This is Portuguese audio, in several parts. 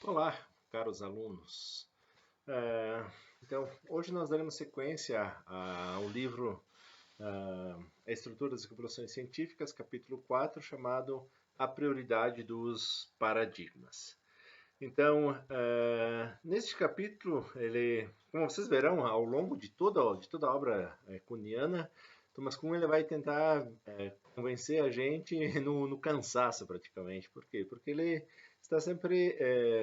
Olá, caros alunos. Então, hoje nós daremos sequência ao livro A Estrutura das Revoluções Científicas, capítulo 4, chamado A Prioridade dos Paradigmas. Então, neste capítulo, como vocês verão, ao longo de toda a obra kuhniana, Thomas Kuhn ele vai tentar convencer a gente no cansaço, praticamente. Por quê? Porque ele está sempre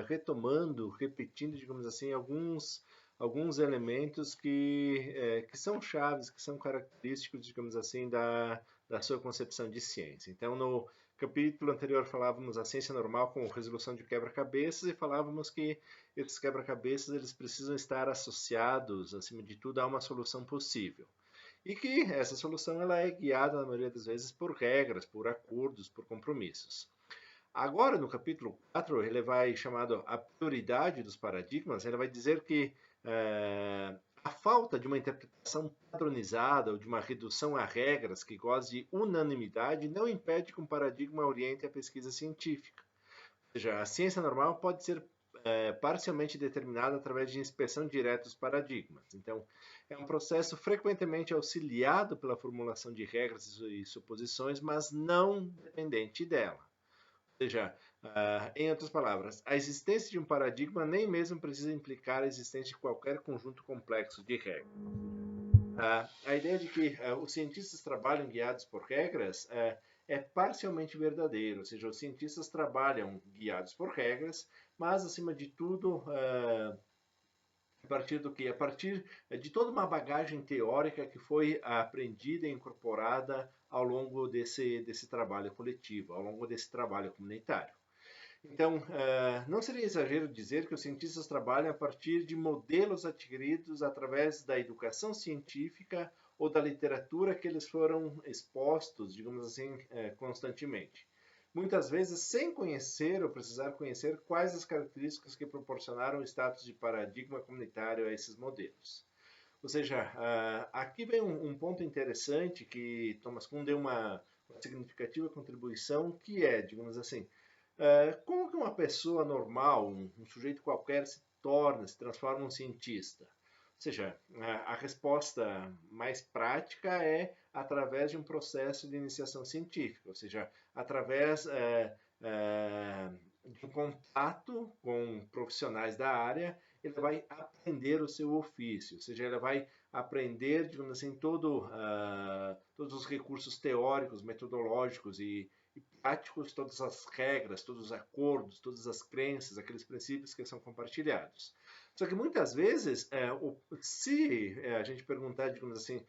retomando, repetindo, digamos assim, alguns elementos que são chaves, que são característicos, digamos assim, da sua concepção de ciência. Então, no capítulo anterior falávamos a ciência normal como resolução de quebra-cabeças e falávamos que esses quebra-cabeças eles precisam estar associados, acima de tudo, a uma solução possível. E que essa solução ela é guiada, na maioria das vezes, por regras, por acordos, por compromissos. Agora, no capítulo 4, ele vai chamado a prioridade dos paradigmas, ele vai dizer que a falta de uma interpretação padronizada ou de uma redução a regras que goze de unanimidade não impede que um paradigma oriente a pesquisa científica. Ou seja, a ciência normal pode ser parcialmente determinada através de inspeção direta dos paradigmas. Então, é um processo frequentemente auxiliado pela formulação de regras e suposições, mas não dependente dela. Ou seja, em outras palavras, a existência de um paradigma nem mesmo precisa implicar a existência de qualquer conjunto complexo de regras. A ideia de que os cientistas trabalham guiados por regras é parcialmente verdadeiro, ou seja, os cientistas trabalham guiados por regras, mas, acima de tudo, a partir do quê? A partir de toda uma bagagem teórica que foi aprendida e incorporada ao longo desse trabalho coletivo, ao longo desse trabalho comunitário. Então, não seria exagero dizer que os cientistas trabalham a partir de modelos adquiridos através da educação científica ou da literatura que eles foram expostos, digamos assim, constantemente. Muitas vezes sem conhecer ou precisar conhecer quais as características que proporcionaram o status de paradigma comunitário a esses modelos. Ou seja, aqui vem um ponto interessante que Thomas Kuhn deu uma significativa contribuição, que é, digamos assim, como que uma pessoa normal, um sujeito qualquer, se transforma em um cientista? Ou seja, a resposta mais prática é através de um processo de iniciação científica, ou seja, através de um contato com profissionais da área, ele vai aprender o seu ofício, ou seja, ele vai aprender, digamos assim, todos os recursos teóricos, metodológicos e práticos, todas as regras, todos os acordos, todas as crenças, aqueles princípios que são compartilhados. Só que muitas vezes, se a gente perguntar, digamos assim,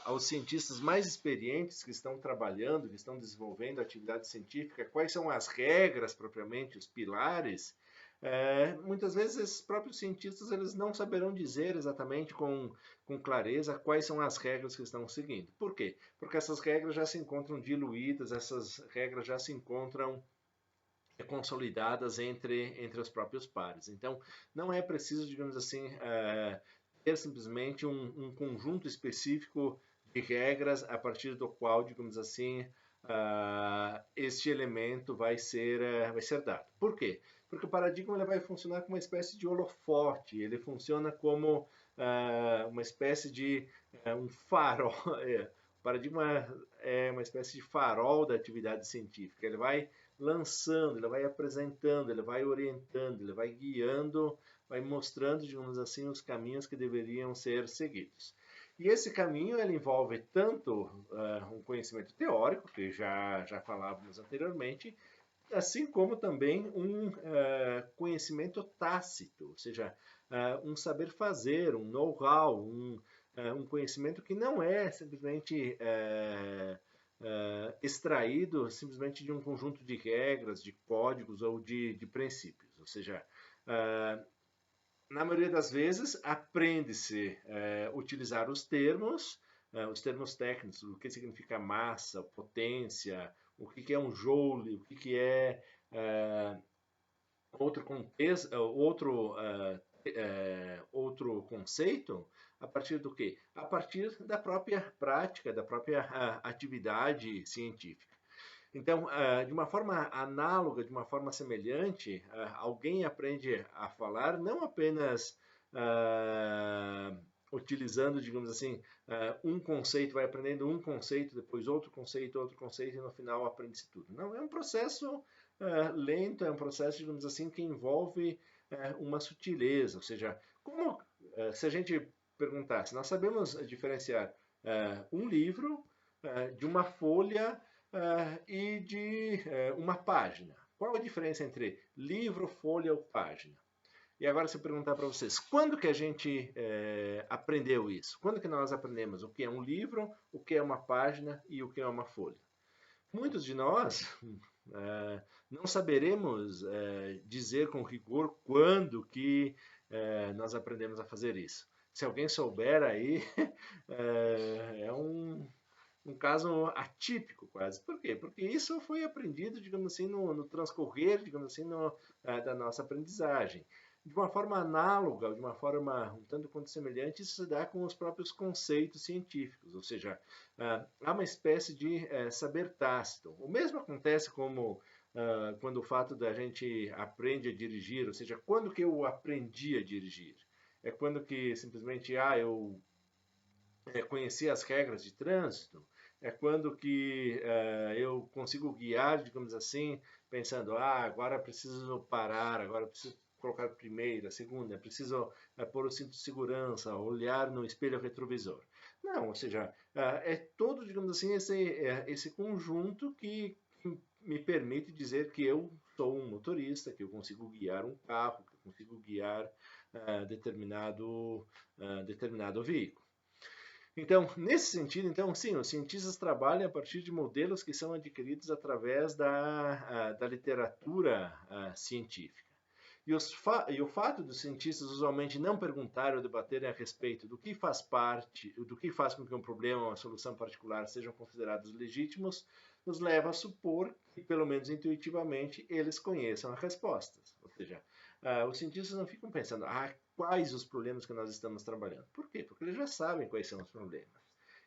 aos cientistas mais experientes que estão trabalhando, que estão desenvolvendo atividade científica, quais são as regras propriamente, os pilares, muitas vezes esses próprios cientistas eles não saberão dizer exatamente com clareza quais são as regras que estão seguindo. Por quê? Porque essas regras já se encontram diluídas, essas regras já se encontram consolidadas entre os próprios pares. Então, não é preciso, digamos assim, ter simplesmente um conjunto específico de regras a partir do qual, digamos assim, este elemento vai ser dado. Por quê? Porque o paradigma ele vai funcionar como uma espécie de holofote, ele funciona como uma espécie de um farol. O paradigma é uma espécie de farol da atividade científica. Ele vai lançando, ele vai apresentando, ele vai orientando, ele vai guiando, vai mostrando, digamos assim, os caminhos que deveriam ser seguidos. E esse caminho ele envolve tanto um conhecimento teórico, que já falávamos anteriormente, assim como também um conhecimento tácito, ou seja, um saber fazer, um know-how, um conhecimento que não é simplesmente extraído simplesmente de um conjunto de regras, de códigos ou de princípios. Ou seja, na maioria das vezes, aprende-se utilizar os termos técnicos, o que significa massa, potência, o que é um joule, o que é outro contexto, outro conceito, a partir do quê? A partir da própria prática, da própria atividade científica. Então, de uma forma análoga, de uma forma semelhante, alguém aprende a falar não apenas utilizando, digamos assim, um conceito, vai aprendendo um conceito, depois outro conceito, e no final aprende-se tudo. Não, é um processo lento, é um processo, digamos assim, que envolve uma sutileza, ou seja, como se a gente perguntasse, nós sabemos diferenciar um livro de uma folha e de uma página. Qual a diferença entre livro, folha ou página? E agora se eu perguntar para vocês, quando que a gente aprendeu isso? Quando que nós aprendemos o que é um livro, o que é uma página e o que é uma folha? Muitos de nós não saberemos dizer com rigor quando que nós aprendemos a fazer isso. Se alguém souber aí, é um caso atípico quase. Por quê? Porque isso foi aprendido, digamos assim, no transcorrer, digamos assim, da nossa aprendizagem. De uma forma análoga, de uma forma um tanto quanto semelhante, isso se dá com os próprios conceitos científicos, ou seja, há uma espécie de saber tácito. O mesmo acontece como quando o fato da gente aprende a dirigir, ou seja, quando que eu aprendi a dirigir? É quando que simplesmente, eu conheci as regras de trânsito, é quando que eu consigo guiar, digamos assim, pensando, agora preciso parar, agora preciso colocar primeira, segunda, preciso pôr o cinto de segurança, olhar no espelho retrovisor. Não, ou seja, é todo, digamos assim, esse conjunto que me permite dizer que eu sou um motorista, que eu consigo guiar um carro, que eu consigo guiar determinado veículo. Então, nesse sentido, então, sim, os cientistas trabalham a partir de modelos que são adquiridos através da literatura científica. E o fato dos cientistas usualmente não perguntarem ou debaterem a respeito do que faz parte, do que faz com que um problema ou uma solução particular sejam considerados legítimos, nos leva a supor que, pelo menos intuitivamente, eles conheçam as respostas. Ou seja, os cientistas não ficam pensando, quais os problemas que nós estamos trabalhando. Por quê? Porque eles já sabem quais são os problemas.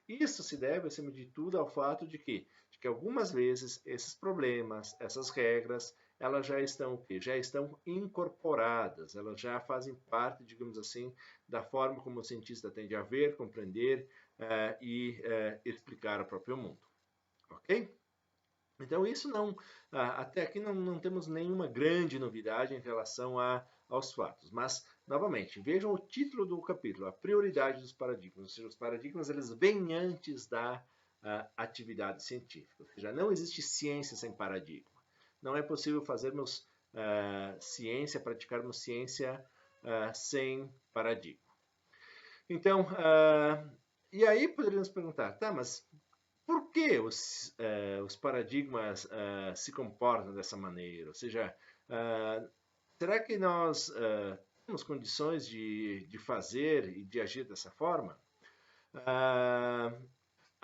Isso se deve, acima de tudo, ao fato de que algumas vezes esses problemas, essas regras, elas já estão o quê? Já estão incorporadas, elas já fazem parte, digamos assim, da forma como o cientista tende a ver, compreender e explicar o próprio mundo. Ok? Então, isso não, até aqui não temos nenhuma grande novidade em relação aos fatos. Mas, novamente, vejam o título do capítulo, a prioridade dos paradigmas. Ou seja, os paradigmas eles vêm antes da atividade científica. Ou seja, não existe ciência sem paradigma. Não é possível fazermos ciência, praticarmos ciência sem paradigma. Então, e aí poderíamos perguntar, tá, mas por que os paradigmas se comportam dessa maneira? Ou seja, será que nós temos condições de fazer e de agir dessa forma? A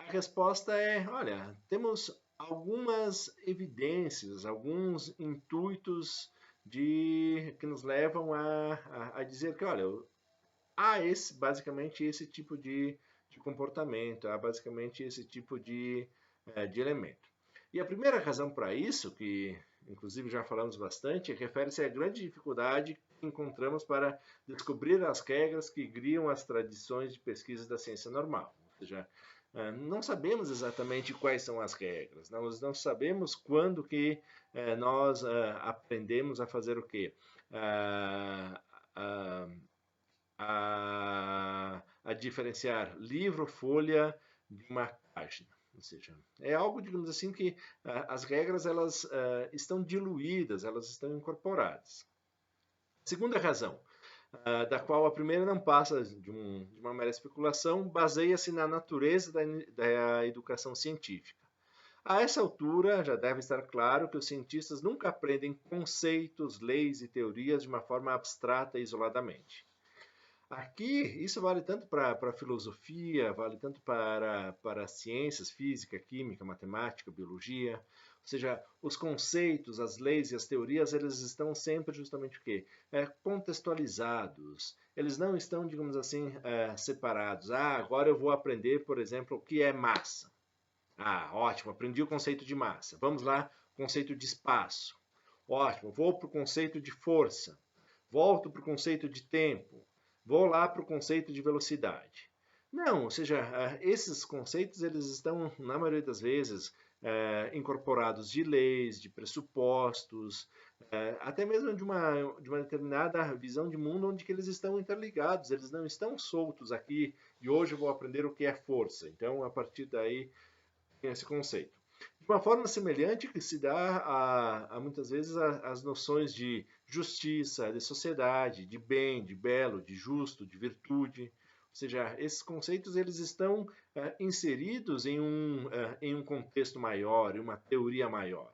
resposta é, olha, temos algumas evidências, alguns intuitos que nos levam a dizer que, olha, há basicamente esse tipo de comportamento, há basicamente esse tipo de elemento. E a primeira razão para isso, que inclusive já falamos bastante, refere-se à grande dificuldade que encontramos para descobrir as regras que guiam as tradições de pesquisa da ciência normal. Ou seja, não sabemos exatamente quais são as regras, nós não sabemos quando que nós aprendemos a fazer o quê? A diferenciar livro, folha de uma página. Ou seja, é algo, digamos assim, que as regras elas estão diluídas, elas estão incorporadas. Segunda razão, da qual a primeira não passa de uma mera especulação, baseia-se na natureza da educação científica. A essa altura, já deve estar claro que os cientistas nunca aprendem conceitos, leis e teorias de uma forma abstrata e isoladamente. Aqui, isso vale tanto para a filosofia, vale tanto para ciências, física, química, matemática, biologia. Ou seja, os conceitos, as leis e as teorias, eles estão sempre justamente o quê? Contextualizados. Eles não estão, digamos assim, separados. Agora eu vou aprender, por exemplo, o que é massa. Ah, ótimo, aprendi o conceito de massa. Vamos lá, conceito de espaço. Ótimo, vou para o conceito de força. Volto para o conceito de tempo. Vou lá para o conceito de velocidade. Não, ou seja, esses conceitos eles estão, na maioria das vezes, incorporados de leis, de pressupostos, até mesmo de uma determinada visão de mundo onde que eles estão interligados, eles não estão soltos aqui e hoje eu vou aprender o que é força. Então, a partir daí, tem esse conceito. De uma forma semelhante que se dá a muitas vezes as noções de justiça, de sociedade, de bem, de belo, de justo, de virtude. Ou seja, esses conceitos eles estão inseridos em um contexto maior, em uma teoria maior.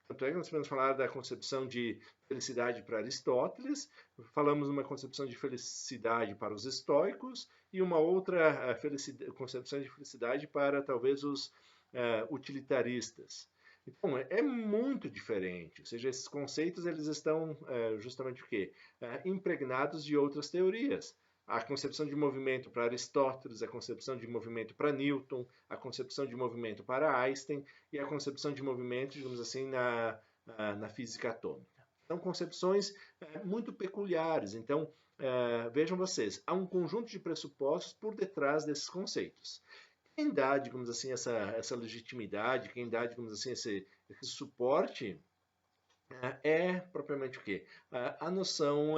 Tanto é que nós podemos falar da concepção de felicidade para Aristóteles, falamos uma concepção de felicidade para os estoicos e uma outra concepção de felicidade para talvez os utilitaristas. Então, é muito diferente, ou seja, esses conceitos eles estão justamente o quê? Impregnados de outras teorias. A concepção de movimento para Aristóteles, a concepção de movimento para Newton, a concepção de movimento para Einstein e a concepção de movimento, digamos assim, na física atômica. São concepções muito peculiares. Então, vejam vocês, há um conjunto de pressupostos por detrás desses conceitos. Quem dá, digamos assim, essa legitimidade, quem dá, digamos assim, esse suporte é propriamente o quê? A noção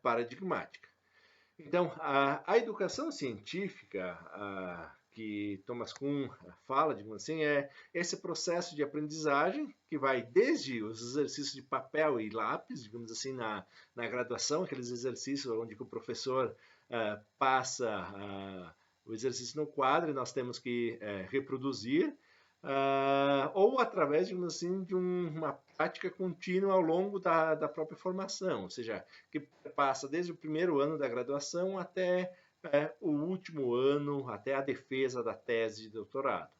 paradigmática. Então, a educação científica que Thomas Kuhn fala, digamos assim, é esse processo de aprendizagem que vai desde os exercícios de papel e lápis, digamos assim, na graduação, aqueles exercícios onde o professor passa o exercício no quadro e nós temos que reproduzir, ou através, digamos assim, de uma prática contínua ao longo da própria formação, ou seja, que passa desde o primeiro ano da graduação até o último ano, até a defesa da tese de doutorado.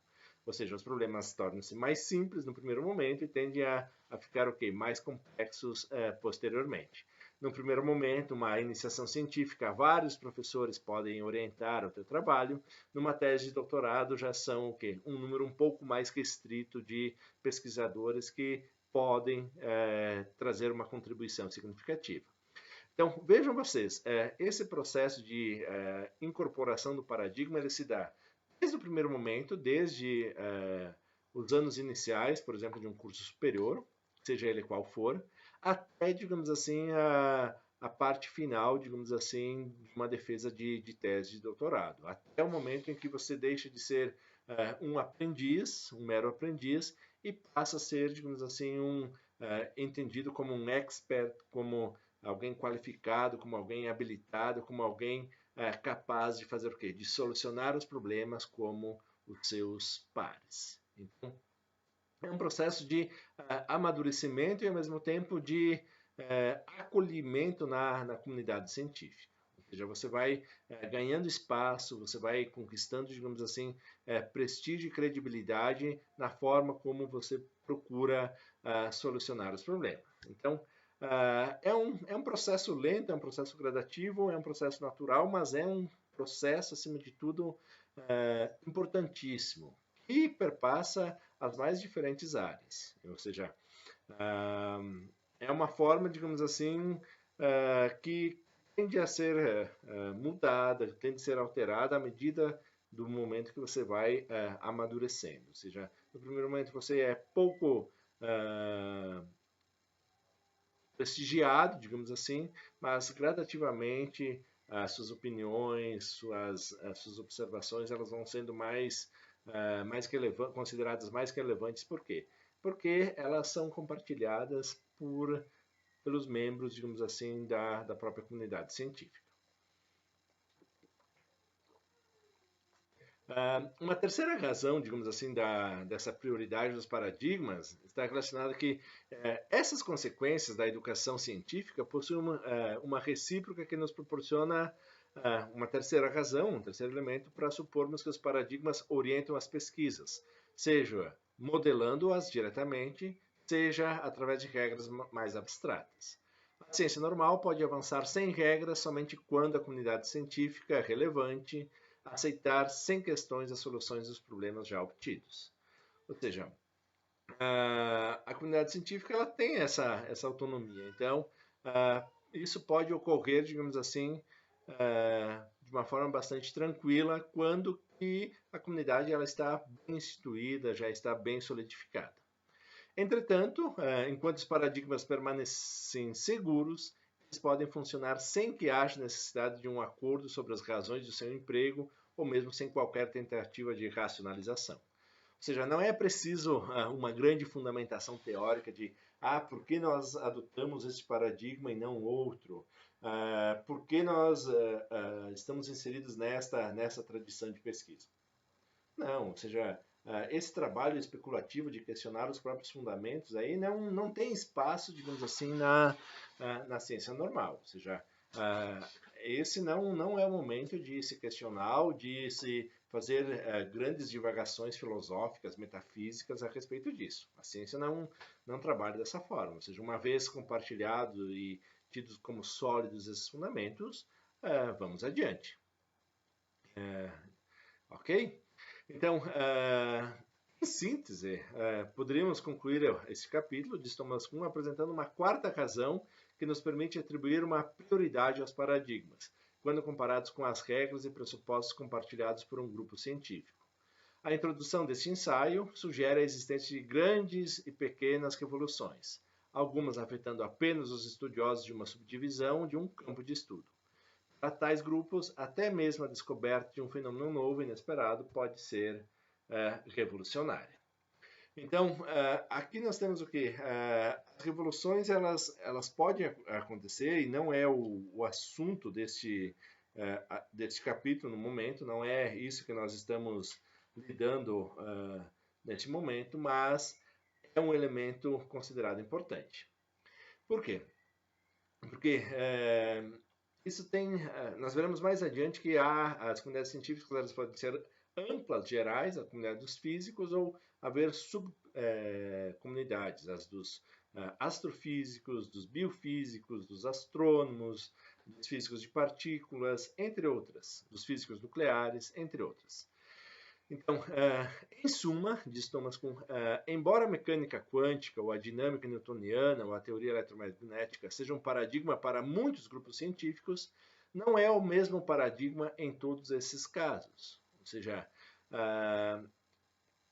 Ou seja, os problemas tornam-se mais simples no primeiro momento e tendem a ficar mais complexos posteriormente. No primeiro momento, uma iniciação científica, vários professores podem orientar o teu trabalho. Numa tese de doutorado já são um número um pouco mais restrito de pesquisadores que podem trazer uma contribuição significativa. Então, vejam vocês, esse processo de incorporação do paradigma ele se dá desde o primeiro momento, desde os anos iniciais, por exemplo, de um curso superior, seja ele qual for, até, digamos assim, a parte final, digamos assim, de uma defesa de tese de doutorado, até o momento em que você deixa de ser um aprendiz, um mero aprendiz, e passa a ser, digamos assim, entendido como um expert, como alguém qualificado, como alguém habilitado, como alguém capaz de fazer o quê? De solucionar os problemas como os seus pares. Então, é um processo de amadurecimento e, ao mesmo tempo, de acolhimento na comunidade científica. Ou seja, você vai ganhando espaço, você vai conquistando, digamos assim, prestígio e credibilidade na forma como você procura solucionar os problemas. Então, é um processo lento, é um processo gradativo, é um processo natural, mas é um processo, acima de tudo, importantíssimo, que perpassa as mais diferentes áreas. Ou seja, é uma forma, digamos assim, que tende a ser mudada, tende a ser alterada à medida do momento que você vai amadurecendo. Ou seja, no primeiro momento você é pouco prestigiado, digamos assim, mas gradativamente as suas opiniões, suas observações, elas vão sendo mais consideradas mais relevantes. Por quê? Porque elas são compartilhadas pelos membros, digamos assim, da própria comunidade científica. Uma terceira razão, digamos assim, dessa prioridade dos paradigmas está relacionada que essas consequências da educação científica possuem uma recíproca que nos proporciona uma terceira razão, um terceiro elemento para supormos que os paradigmas orientam as pesquisas, seja modelando-as diretamente, seja através de regras mais abstratas. A ciência normal pode avançar sem regras somente quando a comunidade científica é relevante, aceitar sem questões as soluções dos problemas já obtidos. Ou seja, a comunidade científica ela tem essa autonomia. Então, isso pode ocorrer, digamos assim, de uma forma bastante tranquila quando que a comunidade ela está bem instituída, já está bem solidificada. Entretanto, enquanto os paradigmas permanecem seguros, eles podem funcionar sem que haja necessidade de um acordo sobre as razões do seu emprego ou mesmo sem qualquer tentativa de racionalização. Ou seja, não é preciso uma grande fundamentação teórica de por que nós adotamos esse paradigma e não outro? Por que nós estamos inseridos nessa tradição de pesquisa? Não, ou seja, esse trabalho especulativo de questionar os próprios fundamentos aí não tem espaço, digamos assim, na ciência normal. Ou seja, esse não é o momento de se questionar ou de se fazer grandes divagações filosóficas, metafísicas a respeito disso. A ciência não trabalha dessa forma. Ou seja, uma vez compartilhado e tidos como sólidos esses fundamentos, vamos adiante. Ok? Então, em síntese, poderíamos concluir esse capítulo de Thomas Kuhn apresentando uma quarta razão que nos permite atribuir uma prioridade aos paradigmas, quando comparados com as regras e pressupostos compartilhados por um grupo científico. A introdução deste ensaio sugere a existência de grandes e pequenas revoluções, algumas afetando apenas os estudiosos de uma subdivisão de um campo de estudo. Para tais grupos, até mesmo a descoberta de um fenômeno novo e inesperado pode ser revolucionária. Então, aqui nós temos o quê? As revoluções elas podem acontecer e não é o assunto deste capítulo no momento, não é isso que nós estamos lidando neste momento, mas é um elemento considerado importante. Por quê? Porque isso nós veremos mais adiante que as comunidades científicas elas podem ser amplas, gerais, a comunidade dos físicos, ou haver subcomunidades, as dos astrofísicos, dos biofísicos, dos astrônomos, dos físicos de partículas, entre outras, dos físicos nucleares, entre outras. Então, em suma, diz Thomas Kuhn, embora a mecânica quântica, ou a dinâmica newtoniana, ou a teoria eletromagnética sejam um paradigma para muitos grupos científicos, não é o mesmo paradigma em todos esses casos. Ou seja,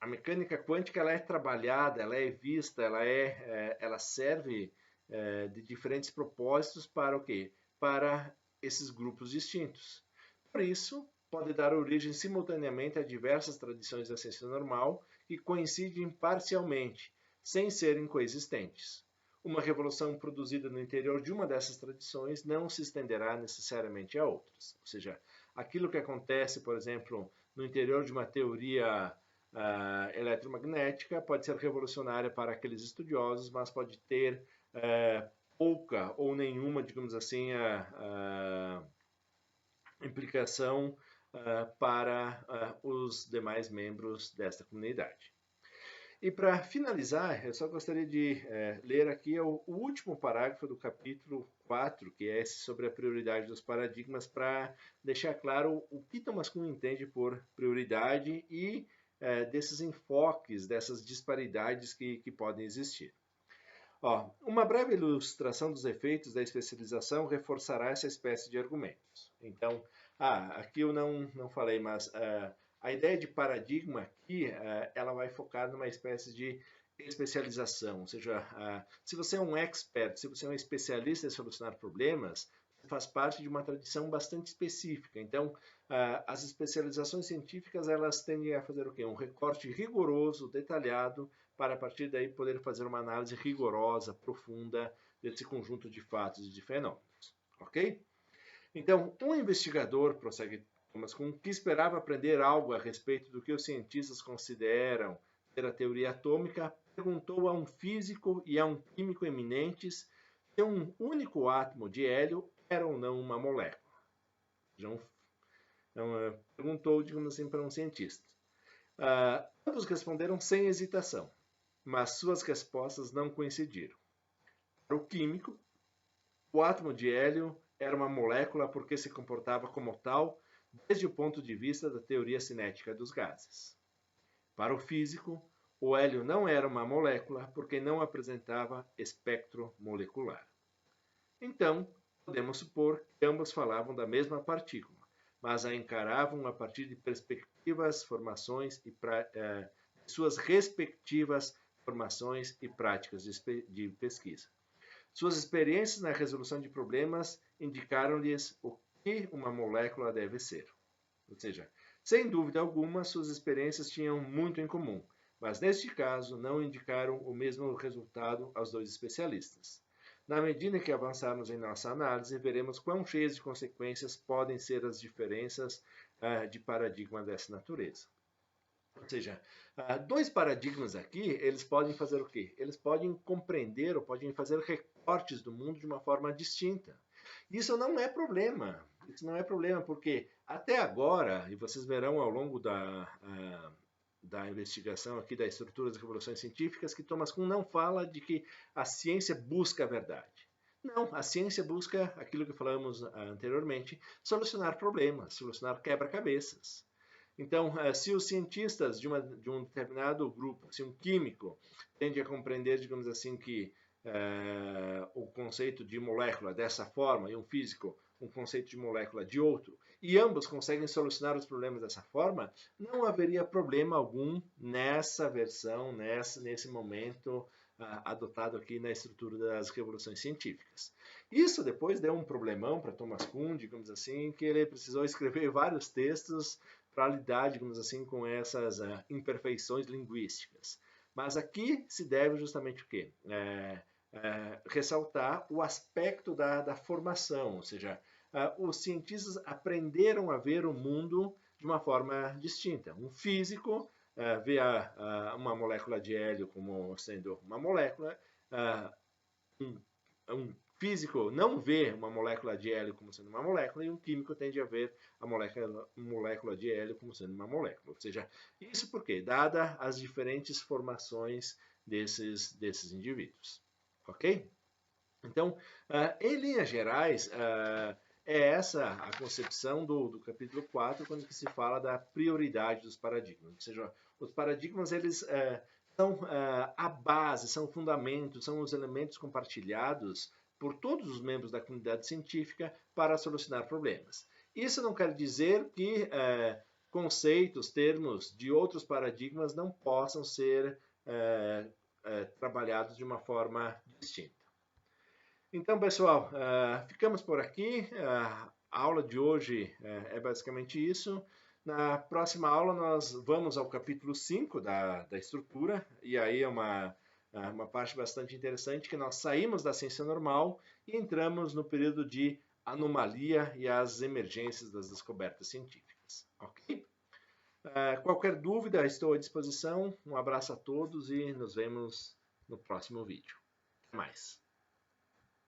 a mecânica quântica ela é trabalhada, ela é vista, ela serve de diferentes propósitos para o quê? Para esses grupos distintos. Por isso, pode dar origem simultaneamente a diversas tradições da ciência normal que coincidem parcialmente, sem serem coexistentes. Uma revolução produzida no interior de uma dessas tradições não se estenderá necessariamente a outras. Ou seja, aquilo que acontece, por exemplo, no interior de uma teoria eletromagnética pode ser revolucionária para aqueles estudiosos, mas pode ter pouca ou nenhuma, digamos assim, implicação para os demais membros desta comunidade. E para finalizar, eu só gostaria de ler aqui o último parágrafo do capítulo 4, que é esse sobre a prioridade dos paradigmas, para deixar claro o que Thomas Kuhn entende por prioridade e desses enfoques, dessas disparidades que podem existir. Uma breve ilustração dos efeitos da especialização reforçará essa espécie de argumentos. Então, aqui eu não falei, mas a ideia de paradigma aqui, ela vai focar numa espécie de especialização. Ou seja, se você é um expert, se você é um especialista em solucionar problemas, faz parte de uma tradição bastante específica. Então, as especializações científicas, elas tendem a fazer o quê? Um recorte rigoroso, detalhado, para a partir daí poder fazer uma análise rigorosa, profunda desse conjunto de fatos e de fenômenos. Ok? Então, um investigador, prossegue Thomas Kuhn, que esperava aprender algo a respeito do que os cientistas consideram ser a teoria atômica, perguntou a um físico e a um químico eminentes se um único átomo de hélio era ou não uma molécula. Então, perguntou, digamos assim, para um cientista. Ambos responderam sem hesitação, mas suas respostas não coincidiram. Para o químico, o átomo de hélio era uma molécula porque se comportava como tal desde o ponto de vista da teoria cinética dos gases. Para o físico, o hélio não era uma molécula porque não apresentava espectro molecular. Então, podemos supor que ambos falavam da mesma partícula, mas a encaravam a partir de perspectivas, formações e suas respectivas formações e práticas de pesquisa. Suas experiências na resolução de problemas indicaram-lhes o que uma molécula deve ser. Ou seja, sem dúvida alguma, suas experiências tinham muito em comum, mas neste caso não indicaram o mesmo resultado aos dois especialistas. Na medida que avançarmos em nossa análise, veremos quão cheias de consequências podem ser as diferenças de paradigma dessa natureza. Ou seja, dois paradigmas aqui, eles podem fazer o quê? Eles podem compreender ou podem fazer recortes do mundo de uma forma distinta. Isso não é problema. Isso não é problema, porque até agora, e vocês verão ao longo da investigação aqui da estrutura das revoluções científicas, que Thomas Kuhn não fala de que a ciência busca a verdade. Não, a ciência busca aquilo que falamos anteriormente, solucionar problemas, solucionar quebra-cabeças. Então, se os cientistas de um determinado grupo, se um químico tende a compreender, digamos assim, que o conceito de molécula dessa forma e um físico um conceito de molécula de outro, e ambos conseguem solucionar os problemas dessa forma, não haveria problema algum nessa versão, nesse momento adotado aqui na estrutura das revoluções científicas. Isso depois deu um problemão para Thomas Kuhn, digamos assim, que ele precisou escrever vários textos para lidar, digamos assim, com essas imperfeições linguísticas. Mas aqui se deve justamente o quê? Ressaltar o aspecto da formação, ou seja, os cientistas aprenderam a ver o mundo de uma forma distinta. Um físico vê uma molécula de hélio como sendo uma molécula, um físico não vê uma molécula de hélio como sendo uma molécula e um químico tende a ver a molécula de hélio como sendo uma molécula. Ou seja, isso porque, dada as diferentes formações desses indivíduos. Ok? Então, em linhas gerais, é essa a concepção do capítulo 4, quando se fala da prioridade dos paradigmas. Ou seja, os paradigmas, eles são a base, são o fundamento, são os elementos compartilhados por todos os membros da comunidade científica para solucionar problemas. Isso não quer dizer que conceitos, termos de outros paradigmas não possam ser trabalhados de uma forma distinta. Então, pessoal, ficamos por aqui. A aula de hoje é basicamente isso. Na próxima aula, nós vamos ao capítulo 5 da estrutura, e aí é uma parte bastante interessante, que nós saímos da ciência normal e entramos no período de anomalia e as emergências das descobertas científicas. Ok? Qualquer dúvida, estou à disposição. Um abraço a todos e nos vemos no próximo vídeo. Até mais.